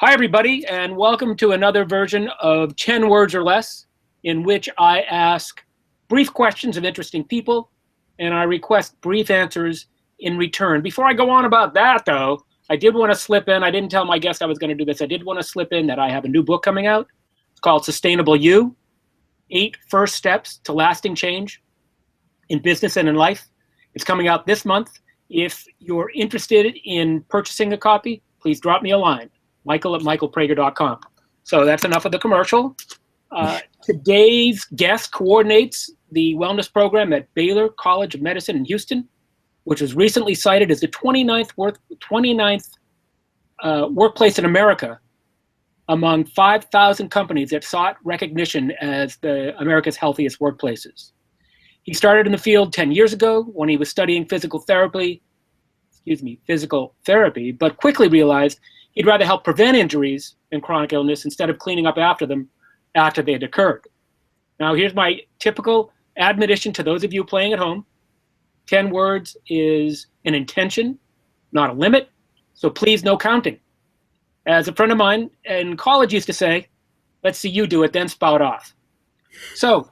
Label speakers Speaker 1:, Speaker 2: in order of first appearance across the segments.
Speaker 1: Hi, everybody, and welcome to another version of 10 Words or Less, in which I ask brief questions of interesting people, and I request brief answers in return. Before I go on about that, though, I did want to slip in. I didn't tell my guest I was going to do this. I did want to slip in that I have a new book coming out. It's called Sustainable You, 8 First Steps to Lasting Change in Business and in Life. It's coming out this month. If you're interested in purchasing a copy, please drop me a line. Michael@michaelprager.com. So that's enough of the commercial. Today's guest coordinates the wellness program at Baylor College of Medicine in Houston, which was recently cited as the 29th workplace in America among 5,000 companies that sought recognition as America's healthiest workplaces. He started in the field 10 years ago when he was studying physical therapy, but quickly realized he'd rather help prevent injuries and chronic illness instead of cleaning up after them after they had occurred. Now, here's my typical admonition to those of you playing at home. 10 words is an intention, not a limit, so please no counting. As a friend of mine in college used to say, let's see you do it, then spout off. So,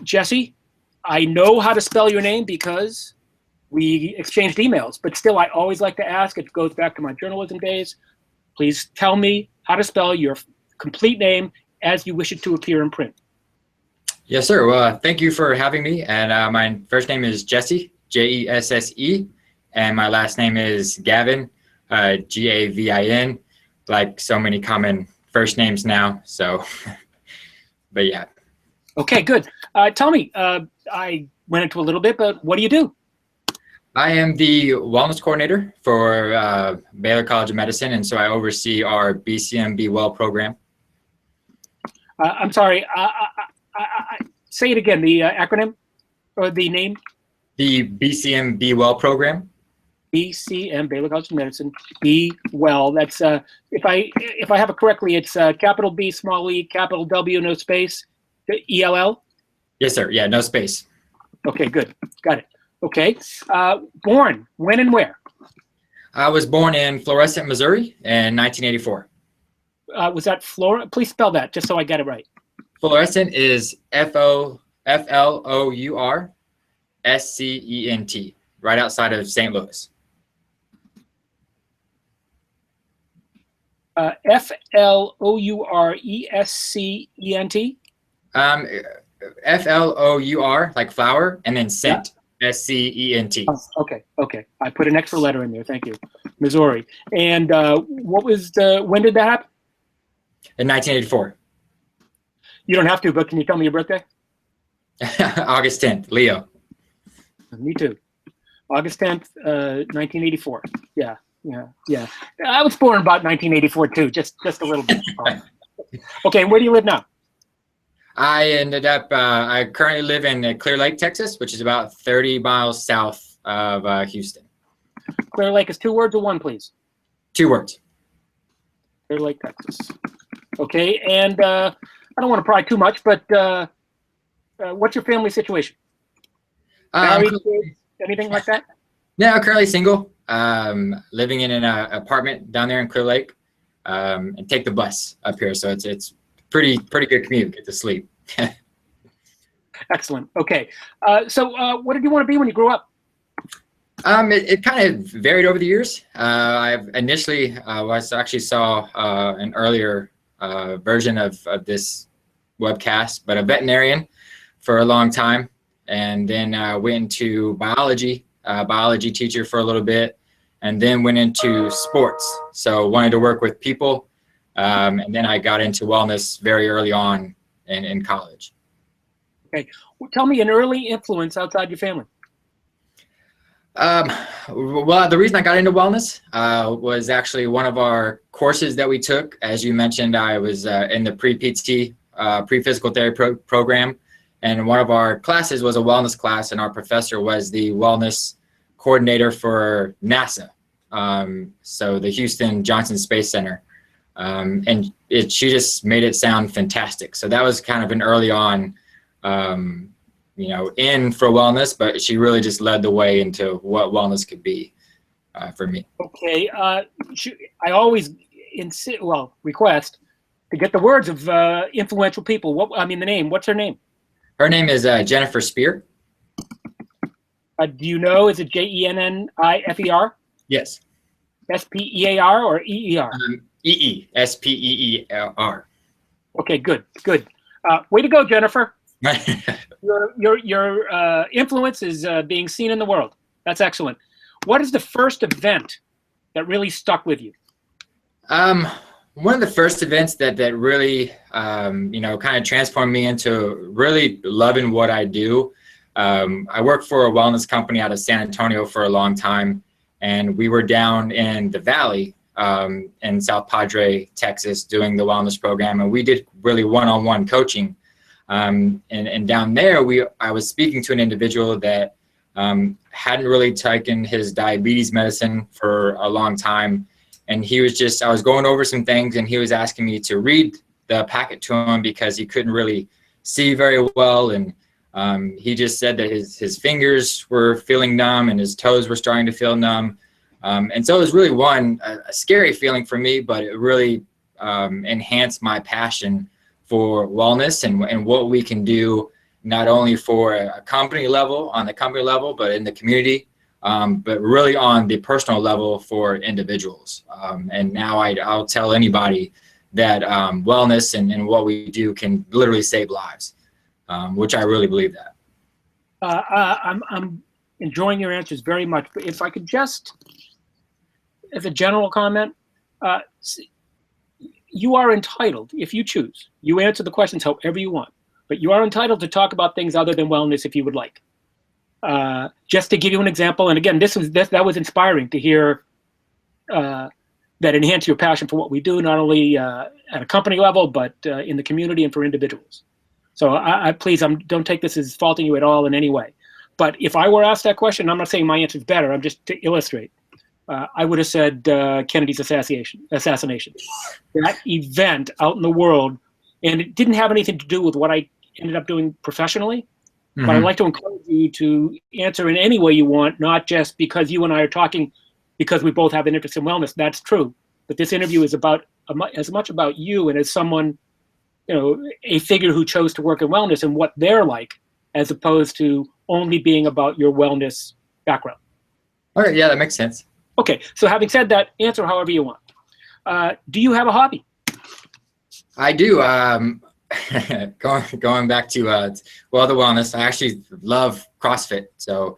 Speaker 1: Jesse, I know how to spell your name because we exchanged emails, but still I always like to ask, it goes back to my journalism days, please tell me how to spell your complete name as you wish it to appear in print.
Speaker 2: Yes, sir. Well, thank you for having me. And my first name is Jesse, Jesse, and my last name is Gavin, Gavin, like so many common first names now. So, but yeah.
Speaker 1: Okay, good. Tell me, I went into a little bit, but what do you do?
Speaker 2: I am the wellness coordinator for Baylor College of Medicine, and so I oversee our BCM Be Well program.
Speaker 1: I'm sorry, say it again, the acronym or the name?
Speaker 2: The BCM Be Well program.
Speaker 1: BCM, Baylor College of Medicine, Be Well. That's, if I have it correctly, it's capital B, small e, capital W, no space, ELL?
Speaker 2: Yes, sir. Yeah, no space.
Speaker 1: Okay, good. Got it. Okay. Born, when and where?
Speaker 2: I was born in Florissant, Missouri in 1984.
Speaker 1: Was that Florida? Please spell that just so I get it right.
Speaker 2: Florissant is Floursscent, right outside of St. Louis.
Speaker 1: Flourescent?
Speaker 2: Flour, like flour, and then scent, yeah. Scent.
Speaker 1: Oh, okay. I put an extra letter in there. Thank you. Missouri. And when did that happen?
Speaker 2: In 1984.
Speaker 1: You don't have to, but can you tell me your birthday?
Speaker 2: August 10th, Leo.
Speaker 1: Me too. August 10th, 1984. Yeah. I was born about 1984 too, just a little bit. Okay, where do you live now?
Speaker 2: I currently live in Clear Lake, Texas, which is about 30 miles south of Houston.
Speaker 1: Clear Lake is 2 words or 1, please?
Speaker 2: 2 words.
Speaker 1: Clear Lake, Texas. Okay, and I don't want to pry too much, but what's your family situation? Married, kids, anything like that?
Speaker 2: Yeah, I'm currently single, living in an apartment down there in Clear Lake, and take the bus up here, so it's pretty good commute. Get to sleep.
Speaker 1: Excellent. Okay, so what did you want to be when you grew up?
Speaker 2: It kind of varied over the years. I initially actually saw an earlier version of this webcast, but a veterinarian for a long time, and then went into biology teacher for a little bit, and then went into sports. So wanted to work with people, and then I got into wellness very early on in college.
Speaker 1: Okay, well, tell me an early influence outside your family.
Speaker 2: Well, the reason I got into wellness was actually one of our courses that we took. As you mentioned, I was in the pre-PT, pre-physical therapy program, and one of our classes was a wellness class, and our professor was the wellness coordinator for NASA, so the Houston Johnson Space Center, and she just made it sound fantastic. So that was kind of an early on in for wellness, but she really just led the way into what wellness could be for me.
Speaker 1: Okay, I always request to get the words of influential people. The name. What's her name?
Speaker 2: Her name is Jennifer Spear.
Speaker 1: Do you know? Is it Jennifer?
Speaker 2: Yes.
Speaker 1: Spear or EER?
Speaker 2: Speer.
Speaker 1: Okay, good. Way to go, Jennifer. Your influence is being seen in the world. That's excellent. What is the first event that really stuck with you?
Speaker 2: One of the first events that really, kind of transformed me into really loving what I do. I worked for a wellness company out of San Antonio for a long time, and we were down in the Valley in South Padre, Texas, doing the wellness program, and we did really one-on-one coaching. And down there, I was speaking to an individual that hadn't really taken his diabetes medicine for a long time. And I was going over some things, and he was asking me to read the packet to him because he couldn't really see very well. And he just said that his fingers were feeling numb and his toes were starting to feel numb. And so it was really a scary feeling for me, but it really enhanced my passion for wellness and what we can do, not only for a company level, but in the community, but really on the personal level for individuals. And now I'll tell anybody that wellness and what we do can literally save lives, which I really believe that.
Speaker 1: I'm enjoying your answers very much, but if I could just, as a general comment, you are entitled, if you choose, you answer the questions however you want, but you are entitled to talk about things other than wellness if you would like. Just to give you an example, and again, that was inspiring to hear that enhance your passion for what we do, not only at a company level, but in the community and for individuals. So please, don't take this as faulting you at all in any way. But if I were asked that question, I'm not saying my answer is better, I'm just to illustrate. I would have said Kennedy's assassination. That event out in the world, and it didn't have anything to do with what I ended up doing professionally, but I'd like to encourage you to answer in any way you want, not just because you and I are talking because we both have an interest in wellness. That's true, but this interview is about as much about you and as someone, a figure who chose to work in wellness and what they're like, as opposed to only being about your wellness background.
Speaker 2: Okay, yeah, that makes sense.
Speaker 1: Okay, so having said that, answer however you want. Do you have a hobby?
Speaker 2: I do. Going back to the wellness, I actually love CrossFit. So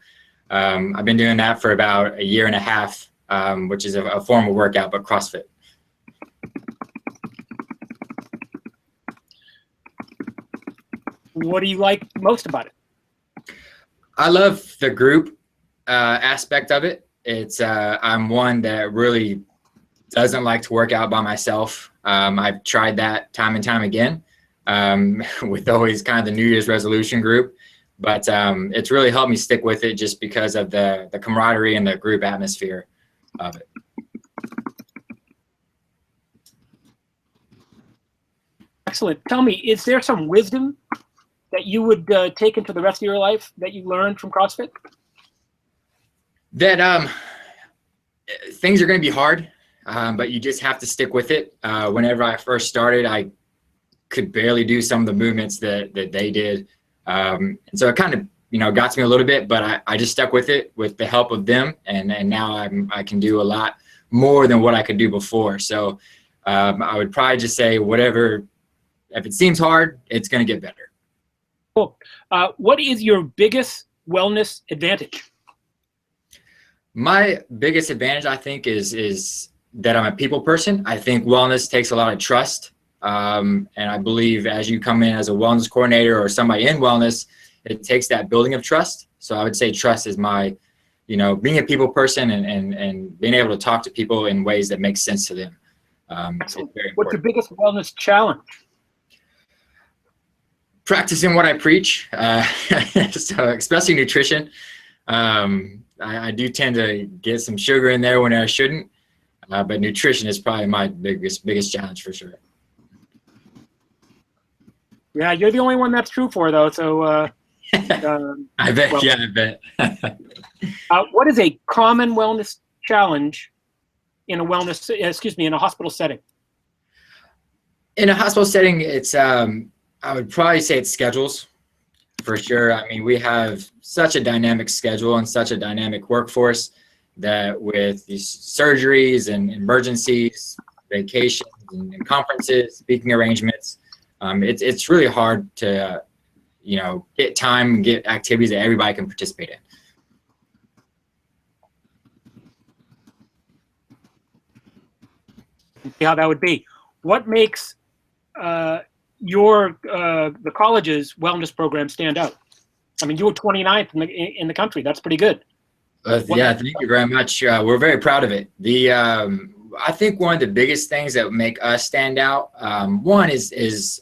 Speaker 2: I've been doing that for about a year and a half, which is a form of workout, but CrossFit.
Speaker 1: What do you like most about it?
Speaker 2: I love the group aspect of it. It's I'm one that really doesn't like to work out by myself. I've tried that time and time again with always kind of the New Year's resolution group, but it's really helped me stick with it just because of the camaraderie and the group atmosphere of it.
Speaker 1: Excellent. Tell me, is there some wisdom that you would take into the rest of your life that you learned from CrossFit?
Speaker 2: That things are going to be hard, but you just have to stick with it. Whenever I first started, I could barely do some of the movements that they did. And so it kind of, got to me a little bit, but I just stuck with it with the help of them. And now I can do a lot more than what I could do before. So I would probably just say if it seems hard, it's going to get better.
Speaker 1: Cool. What is your biggest wellness advantage?
Speaker 2: My biggest advantage, I think, is that I'm a people person. I think wellness takes a lot of trust. And I believe as you come in as a wellness coordinator or somebody in wellness, it takes that building of trust. So I would say trust is my, being a people person and being able to talk to people in ways that make sense to them. It's very important.
Speaker 1: What's your biggest wellness challenge?
Speaker 2: Practicing what I preach, so especially nutrition. I do tend to get some sugar in there when I shouldn't, but nutrition is probably my biggest challenge for sure.
Speaker 1: Yeah, you're the only one that's true for, though. So
Speaker 2: I bet. Well, yeah, I bet.
Speaker 1: What is a common wellness challenge in a wellness, in a hospital setting?
Speaker 2: In a hospital setting, it's I would probably say it's schedules for sure. I mean, we have such a dynamic schedule and such a dynamic workforce that with these surgeries and emergencies, vacations and conferences, speaking arrangements, it's really hard to get time and get activities that everybody can participate in.
Speaker 1: See how that would be. What makes the college's wellness program stand out? I mean, you were 29th in the country. That's pretty good.
Speaker 2: Yeah, thank you very much. We're very proud of it. I think one of the biggest things that make us stand out, one is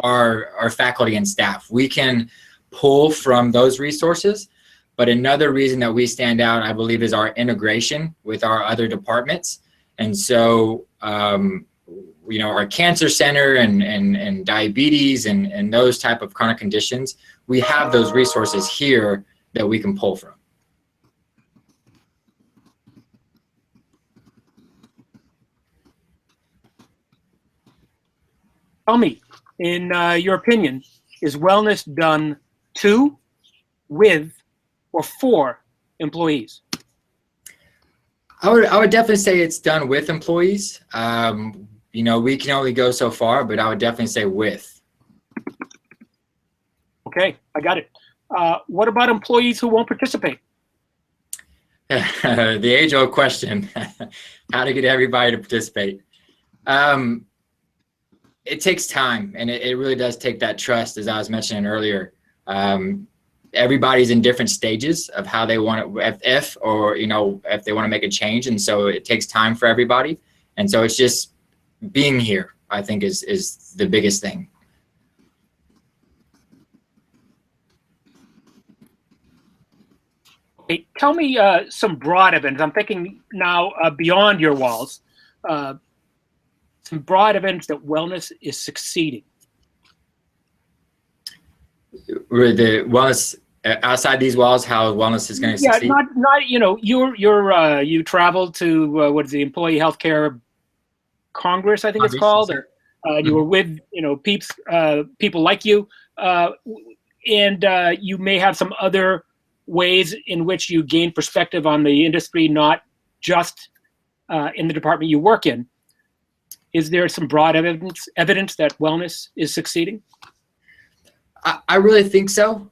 Speaker 2: our faculty and staff. We can pull from those resources, but another reason that we stand out, I believe, is our integration with our other departments. And so, our cancer center and diabetes and those type of chronic conditions, we have those resources here that we can pull from.
Speaker 1: Tell me, in your opinion, is wellness done to, with, or for employees?
Speaker 2: I would definitely say it's done with employees. We can only go so far, but I would definitely say with.
Speaker 1: Okay, I got it. What about employees who won't participate?
Speaker 2: The age-old question, how to get everybody to participate. It takes time, and it really does take that trust, as I was mentioning earlier. Everybody's in different stages of how they want it, if they want to make a change, and so it takes time for everybody. And so it's just being here, I think, is the biggest thing.
Speaker 1: Okay, tell me some broad events. I'm thinking now beyond your walls. Some broad events that wellness is succeeding.
Speaker 2: The wellness outside these walls, how wellness is going to succeed?
Speaker 1: Yeah, not you traveled to what is the Employee Healthcare Congress, I think it's called. You were with people like you, and you may have some other ways in which you gain perspective on the industry, not just in the department you work in. Is there some broad evidence that wellness is succeeding?
Speaker 2: I really think so,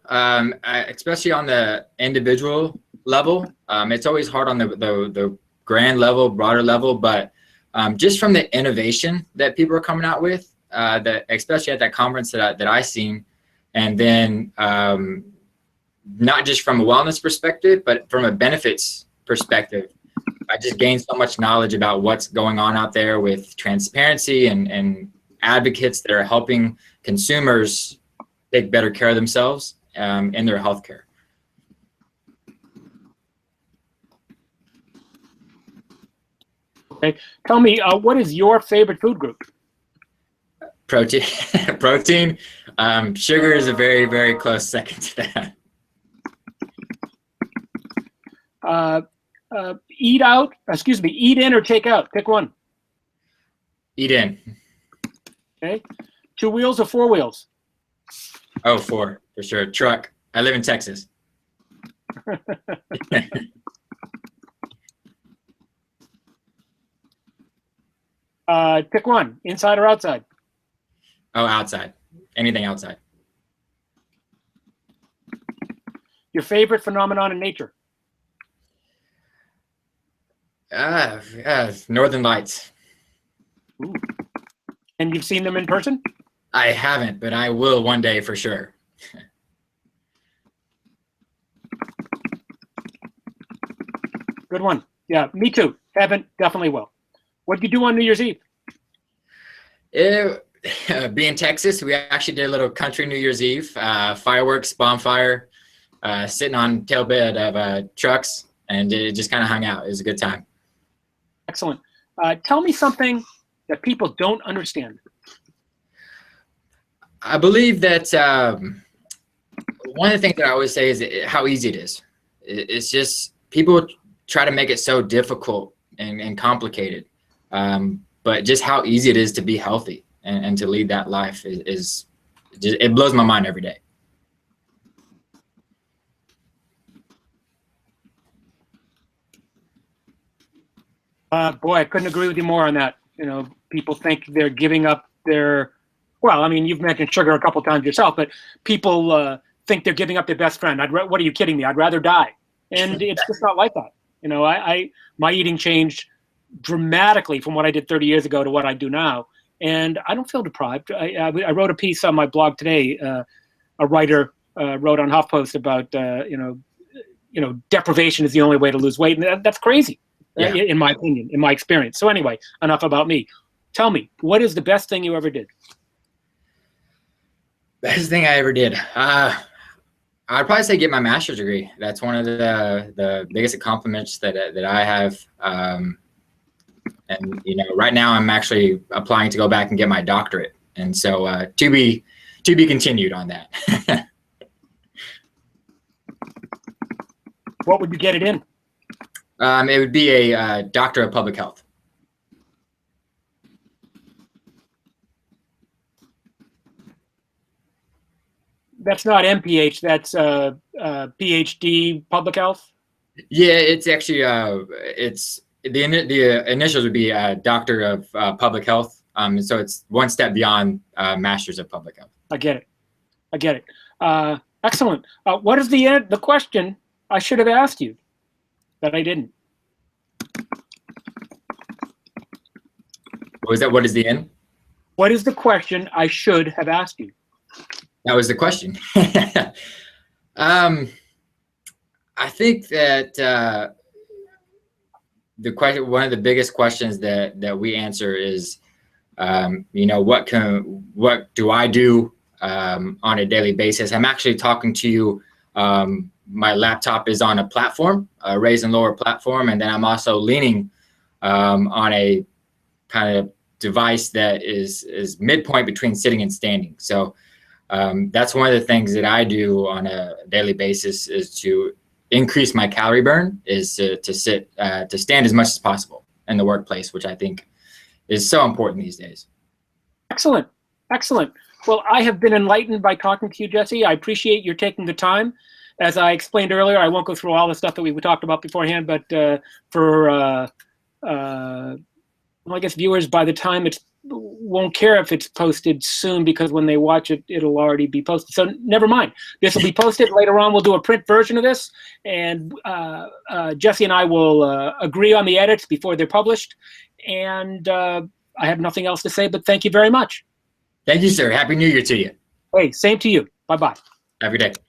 Speaker 2: especially on the individual level. It's always hard on the grand level, broader level, but just from the innovation that people are coming out with, that especially at that conference that I seen, and then not just from a wellness perspective, but from a benefits perspective. I just gained so much knowledge about what's going on out there with transparency and advocates that are helping consumers take better care of themselves in their healthcare.
Speaker 1: Okay, tell me, what is your favorite food group?
Speaker 2: Protein. Protein. Sugar is a very, very close second to that.
Speaker 1: Eat in or take out? Pick one.
Speaker 2: Eat in.
Speaker 1: Okay. 2 wheels or 4 wheels?
Speaker 2: Oh, 4 for sure. Truck. I live in Texas.
Speaker 1: Pick one. Inside or outside?
Speaker 2: Oh, outside. Anything outside.
Speaker 1: Your favorite phenomenon in nature?
Speaker 2: Northern Lights.
Speaker 1: Ooh. And you've seen them in person?
Speaker 2: I haven't, but I will one day for sure.
Speaker 1: Good one. Yeah, me too. Haven't, definitely will. What did you do on New Year's Eve?
Speaker 2: Being Texas, we actually did a little country New Year's Eve, fireworks, bonfire, sitting on tailbed of trucks, and it just kind of hung out. It was a good time.
Speaker 1: Excellent. Tell me something that people don't understand.
Speaker 2: I believe that one of the things that I always say is how easy it is. It's just people try to make it so difficult and complicated. But just how easy it is to be healthy and to lead that life is just, it blows my mind every day.
Speaker 1: Boy, I couldn't agree with you more on that. You know, people think they're giving up their, well, I mean, you've mentioned sugar a couple times yourself, but people think they're giving up their best friend. What are you kidding me? I'd rather die. And it's just not like that. You know, my eating changed dramatically from what I did 30 years ago to what I do now. And I don't feel deprived. I wrote a piece on my blog today. A writer wrote on HuffPost about, deprivation is the only way to lose weight. And that's crazy. Yeah. In my opinion, in my experience. So anyway, enough about me. Tell me, what is the best thing you ever did?
Speaker 2: Best thing I ever did? I'd probably say get my master's degree. That's one of the biggest accomplishments that I have. And right now I'm actually applying to go back and get my doctorate. And so to be continued on that.
Speaker 1: What would you get it in?
Speaker 2: It would be a doctor of public health.
Speaker 1: That's not MPH. That's PhD public health.
Speaker 2: Yeah, it's actually it's the initials would be doctor of public health. So it's one step beyond masters of public health.
Speaker 1: I get it. Excellent. What is the question I should have asked you that I didn't?
Speaker 2: What was that? What is the end?
Speaker 1: What is the question I should have asked you?
Speaker 2: That was the question. I think that the question, one of the biggest questions that we answer is, what do I do on a daily basis? I'm actually talking to you. My laptop is on a platform, a raise and lower platform, and then I'm also leaning on a kind of device that is midpoint between sitting and standing. So that's one of the things that I do on a daily basis is to increase my calorie burn, is to stand as much as possible in the workplace, which I think is so important these days.
Speaker 1: Excellent. Well, I have been enlightened by talking to you, Jesse. I appreciate your taking the time. As I explained earlier, I won't go through all the stuff that we talked about beforehand, but I guess viewers, by the time won't care if it's posted soon, because when they watch it, it'll already be posted. So never mind. This will be posted later on. We'll do a print version of this, and Jesse and I will agree on the edits before they're published. And I have nothing else to say, but thank you very much.
Speaker 2: Thank you, sir. Happy New Year to you.
Speaker 1: Hey, same to you. Bye-bye.
Speaker 2: Have a good day.